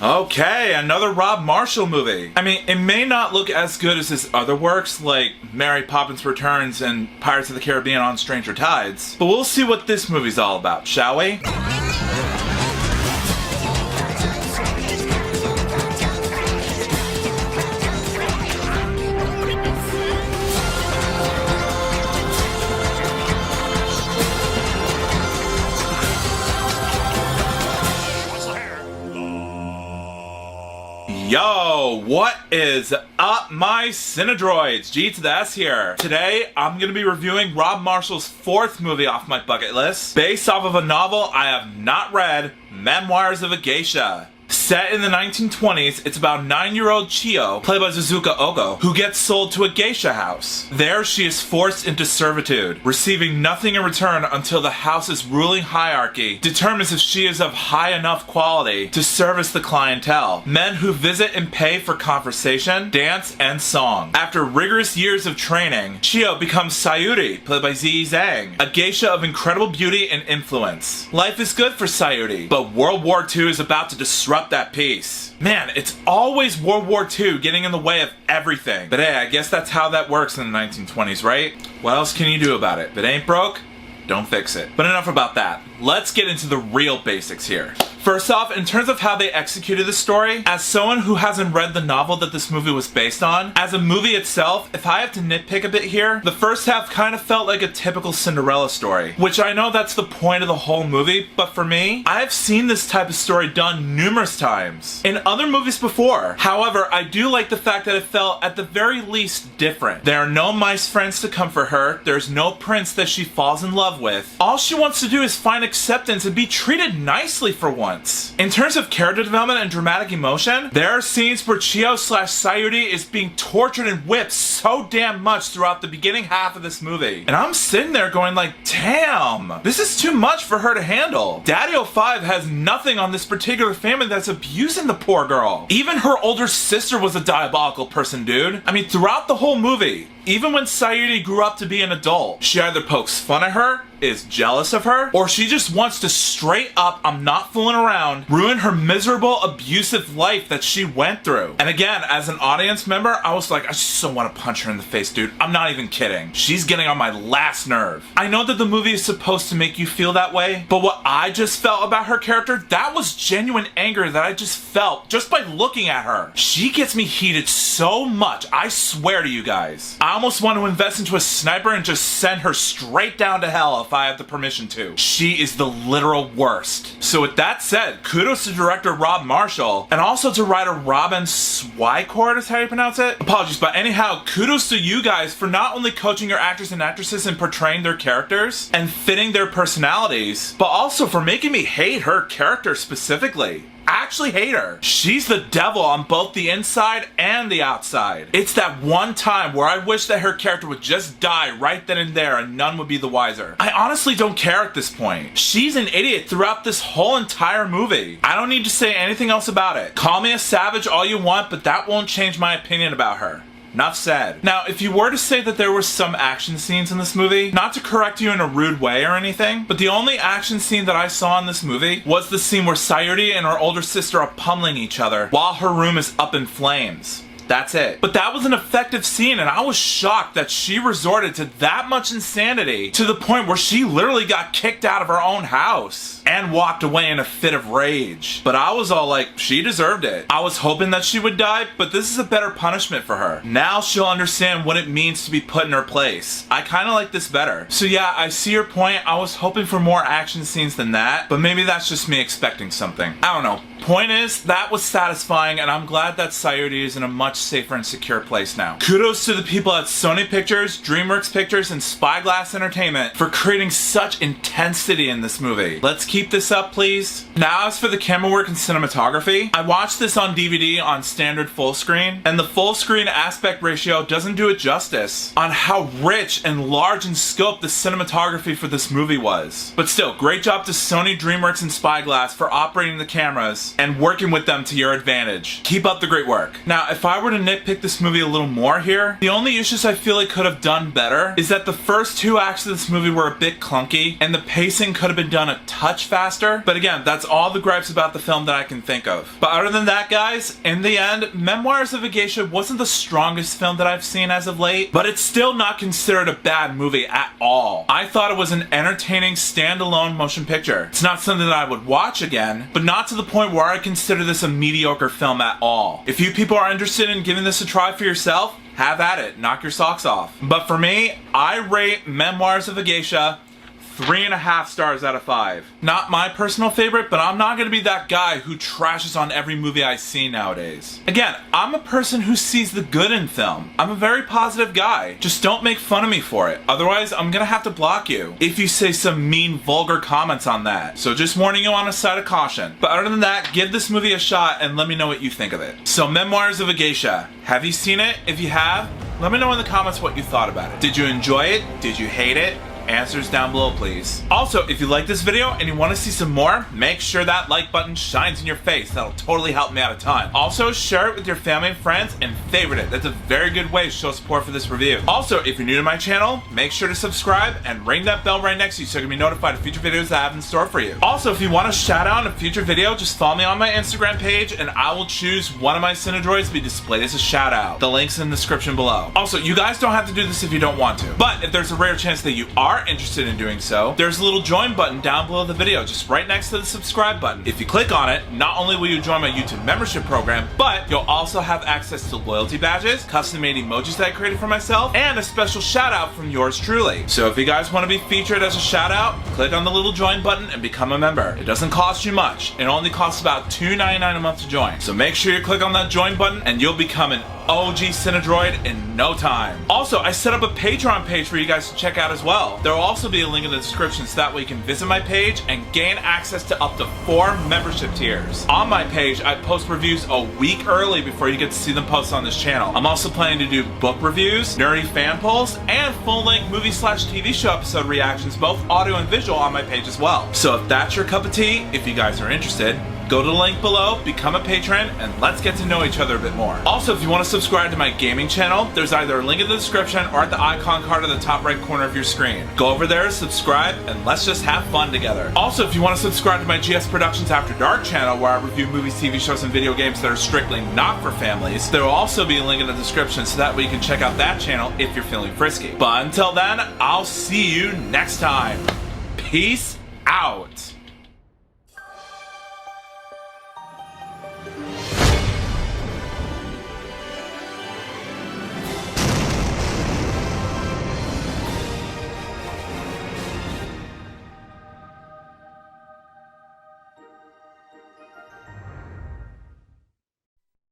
Okay, another Rob Marshall movie. I mean, it may not look as good as his other works, like Mary Poppins Returns and Pirates of the Caribbean on Stranger Tides, but we'll see what this movie's all about, shall we? Yo, what is up, my Cinedroids? G to the S here. Today, I'm gonna be reviewing Rob Marshall's fourth movie off my bucket list, based off of a novel I have not read, Memoirs of a Geisha. Set in the 1920s, it's about 9-year-old Chiyo, played by Suzuka Ohgo, who gets sold to a geisha house. There, she is forced into servitude, receiving nothing in return until the house's ruling hierarchy determines if she is of high enough quality to service the clientele, men who visit and pay for conversation, dance, and song. After rigorous years of training, Chiyo becomes Sayuri, played by Zhang Ziyi, a geisha of incredible beauty and influence. Life is good for Sayuri, but World War II is about to disrupt that piece. Man, it's always World War II getting in the way of everything. But hey, I guess that's how that works in the 1920s, right? What else can you do about it? If it ain't broke, don't fix it. But enough about that. Let's get into the real basics here. First off, in terms of how they executed the story, as someone who hasn't read the novel that this movie was based on, as a movie itself, if I have to nitpick a bit here, the first half kind of felt like a typical Cinderella story, which I know that's the point of the whole movie, but for me, I've seen this type of story done numerous times in other movies before. However, I do like the fact that it felt at the very least different. There are no mice friends to comfort her, there's no prince that she falls in love with. All she wants to do is find acceptance and be treated nicely for once. In terms of character development and dramatic emotion, there are scenes where Chiyo/Sayuri is being tortured and whipped so damn much throughout the beginning half of this movie. And I'm sitting there going like, damn, this is too much for her to handle. Daddy 05 has nothing on this particular family that's abusing the poor girl. Even her older sister was a diabolical person, dude. I mean, throughout the whole movie, even when Sayuri grew up to be an adult, she either pokes fun at her, is jealous of her, or she just wants to straight up, I'm not fooling around, ruin her miserable, abusive life that she went through. And again, as an audience member, I was like, I just so want to punch her in the face, dude. I'm not even kidding. She's getting on my last nerve. I know that the movie is supposed to make you feel that way, but what I just felt about her character, that was genuine anger that I just felt just by looking at her. She gets me heated so much, I swear to you guys. I almost want to invest into a sniper and just send her straight down to hell if I have the permission to. She is the literal worst. So with that said, kudos to director Rob Marshall, and also to writer Robin Swycourt is how you pronounce it? Apologies, but anyhow, kudos to you guys for not only coaching your actors and actresses in portraying their characters and fitting their personalities, but also for making me hate her character specifically. I actually hate her. She's the devil on both the inside and the outside. It's that one time where I wish that her character would just die right then and there and none would be the wiser. I honestly don't care at this point. She's an idiot throughout this whole entire movie. I don't need to say anything else about it. Call me a savage all you want, but that won't change my opinion about her. Enough said. Now, if you were to say that there were some action scenes in this movie, not to correct you in a rude way or anything, but the only action scene that I saw in this movie was the scene where Sayuri and her older sister are pummeling each other while her room is up in flames. That's it. But that was an effective scene, and I was shocked that she resorted to that much insanity to the point where she literally got kicked out of her own house and walked away in a fit of rage. But I was all like, she deserved it. I was hoping that she would die, but this is a better punishment for her. Now she'll understand what it means to be put in her place. I kind of like this better. So yeah, I see your point. I was hoping for more action scenes than that, but maybe that's just me expecting something. I don't know. Point is, that was satisfying, and I'm glad that Sayuri is in a much safer and secure place now. Kudos to the people at Sony Pictures, DreamWorks Pictures, and Spyglass Entertainment for creating such intensity in this movie. Let's keep this up, please. Now, as for the camera work and cinematography, I watched this on DVD on standard full screen, and the full screen aspect ratio doesn't do it justice on how rich and large in scope the cinematography for this movie was. But still, great job to Sony, DreamWorks, and Spyglass for operating the cameras and working with them to your advantage. Keep up the great work. Now, if I were to nitpick this movie a little more here, the only issues I feel it could have done better is that the first 2 acts of this movie were a bit clunky, and the pacing could have been done a touch faster. But again, that's all the gripes about the film that I can think of. But other than that, guys, in the end, Memoirs of a Geisha wasn't the strongest film that I've seen as of late, but it's still not considered a bad movie at all. I thought it was an entertaining standalone motion picture. It's not something that I would watch again, but not to the point where I consider this a mediocre film at all. If you people are interested in giving this a try for yourself, have at it. Knock your socks off. But for me, I rate Memoirs of a Geisha 3.5 stars out of 5. Not my personal favorite, but I'm not gonna be that guy who trashes on every movie I see nowadays. Again, I'm a person who sees the good in film. I'm a very positive guy. Just don't make fun of me for it. Otherwise, I'm gonna have to block you if you say some mean, vulgar comments on that. So just warning you on a side of caution. But other than that, give this movie a shot and let me know what you think of it. So Memoirs of a Geisha. Have you seen it? If you have, let me know in the comments what you thought about it. Did you enjoy it? Did you hate it? Answers down below, please. Also, if you like this video and you want to see some more, make sure that like button shines in your face. That'll totally help me out a ton. Also, share it with your family and friends and favorite it. That's a very good way to show support for this review. Also, if you're new to my channel, make sure to subscribe and ring that bell right next to you so you can be notified of future videos that I have in store for you. Also, if you want a shout out in a future video, just follow me on my Instagram page and I will choose one of my Cinedroids to be displayed as a shout out. The link's in the description below. Also, you guys don't have to do this if you don't want to, but if there's a rare chance that you are interested in doing so, there's a little join button down below the video, just right next to the subscribe button. If you click on it, not only will you join my YouTube membership program, but you'll also have access to loyalty badges, custom-made emojis that I created for myself, and a special shout out from yours truly. So if you guys want to be featured as a shout out, click on the little join button and become a member. It doesn't cost you much. It only costs about $2.99 a month to join. So make sure you click on that join button and you'll become an OG Cinedroid in no time. Also, I set up a Patreon page for you guys to check out as well. There will also be a link in the description so that way you can visit my page and gain access to up to 4 membership tiers. On my page, I post reviews a week early before you get to see them posted on this channel. I'm also planning to do book reviews, nerdy fan polls, and full-length movie/TV show episode reactions, both audio and visual, on my page as well. So if that's your cup of tea, if you guys are interested, go to the link below, become a patron, and let's get to know each other a bit more. Also, if you want to subscribe to my gaming channel, there's either a link in the description or at the icon card in the top right corner of your screen. Go over there, subscribe, and let's just have fun together. Also, if you want to subscribe to my GS Productions After Dark channel, where I review movies, TV shows, and video games that are strictly not for families, there will also be a link in the description so that way you can check out that channel if you're feeling frisky. But until then, I'll see you next time. Peace out.